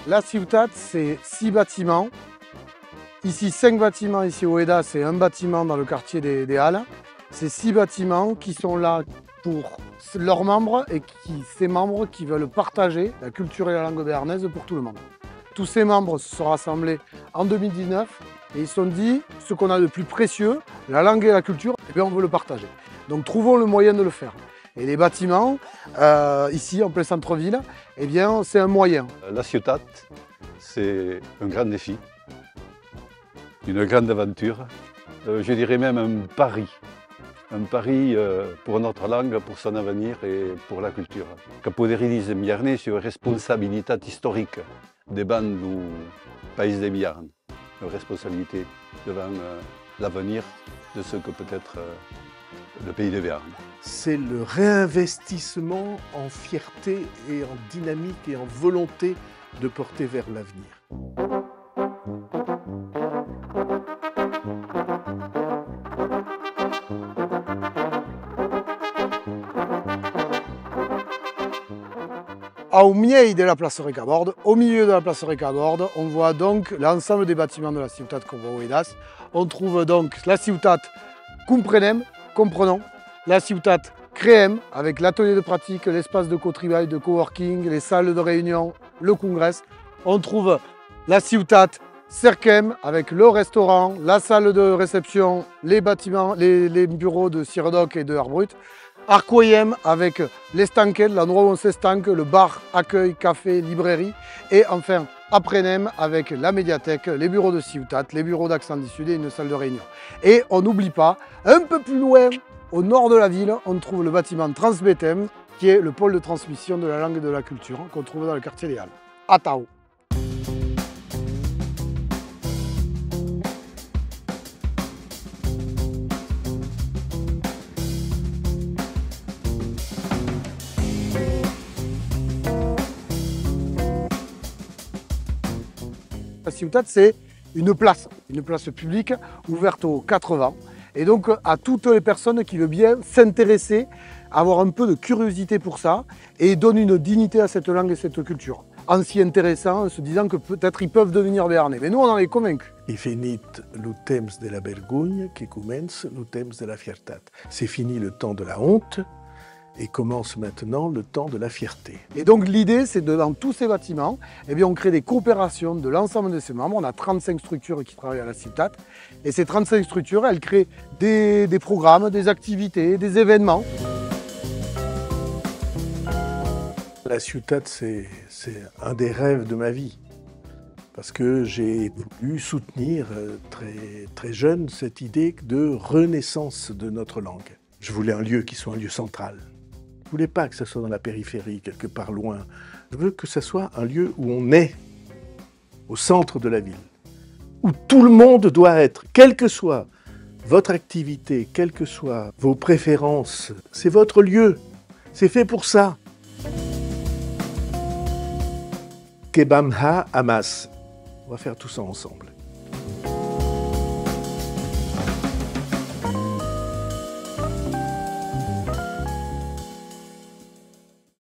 La Ciutat, c'est 6 bâtiments. Ici, 5 bâtiments ici au Ouédas, c'est un bâtiment dans le quartier des Halles. C'est 6 bâtiments qui sont là pour leurs membres et ces membres qui veulent partager la culture et la langue béarnaise pour tout le monde. Tous ces membres se sont rassemblés en 2019 et ils se sont dit, ce qu'on a de plus précieux, la langue et la culture, eh bien, on veut le partager. Donc trouvons le moyen de le faire. Et les bâtiments, ici en plein centre-ville, eh bien, c'est un moyen. La Ciutat, c'est un grand défi, une grande aventure, je dirais même un pari. Un pari pour notre langue, pour son avenir et pour la culture. Capoderilism Biarnais sur responsabilité historique des bandes du pays de Biarn, une responsabilité devant l'avenir de ce que peut être le pays de Béarn. C'est le réinvestissement en fierté et en dynamique et en volonté de porter vers l'avenir. Au milieu de la place Ricabord, on voit donc l'ensemble des bâtiments de la Ciutat qu'on voit au Ouédas. On trouve donc la Ciutat comprenons, la Ciutat Creem avec l'atelier de pratique, l'espace de co-travail, de coworking, les salles de réunion, le congrès. On trouve la Ciutat Cerquem avec le restaurant, la salle de réception, les bâtiments, les bureaux de Ciredoc et de Arbrut. Arcoyem avec l'estanquet, l'endroit où on s'estanque, le bar, accueil, café, librairie. Et enfin, Aprenem avec la médiathèque, les bureaux de Ciutat, les bureaux d'Accent du Sud et une salle de réunion. Et on n'oublie pas, un peu plus loin, au nord de la ville, on trouve le bâtiment Transbetem, qui est le pôle de transmission de la langue et de la culture, qu'on trouve dans le quartier des Halles, à Tao. La Ciutat, c'est une place publique ouverte aux 4 vents. Et donc à toutes les personnes qui veulent bien s'intéresser, avoir un peu de curiosité pour ça et donne une dignité à cette langue et cette culture. En s'y intéressant, en se disant que peut-être ils peuvent devenir béarnais. Mais nous, on en est convaincus. I finit le temps de la vergogne qui commence le temps de la fiertat. C'est fini le temps de la honte et commence maintenant le temps de la fierté. Et donc l'idée, c'est de, dans tous ces bâtiments, eh bien, on crée des coopérations de l'ensemble de ces membres. On a 35 structures qui travaillent à la Ciutat. Et ces 35 structures, elles créent des programmes, des activités, des événements. La Ciutat, c'est un des rêves de ma vie. Parce que j'ai voulu soutenir très jeune cette idée de renaissance de notre langue. Je voulais un lieu qui soit un lieu central. Je ne voulais pas que ce soit dans la périphérie, quelque part loin. Je veux que ce soit un lieu où on est, au centre de la ville, où tout le monde doit être, quelle que soit votre activité, quelles que soient vos préférences. C'est votre lieu, c'est fait pour ça. Kebamha Hamas. On va faire tout ça ensemble.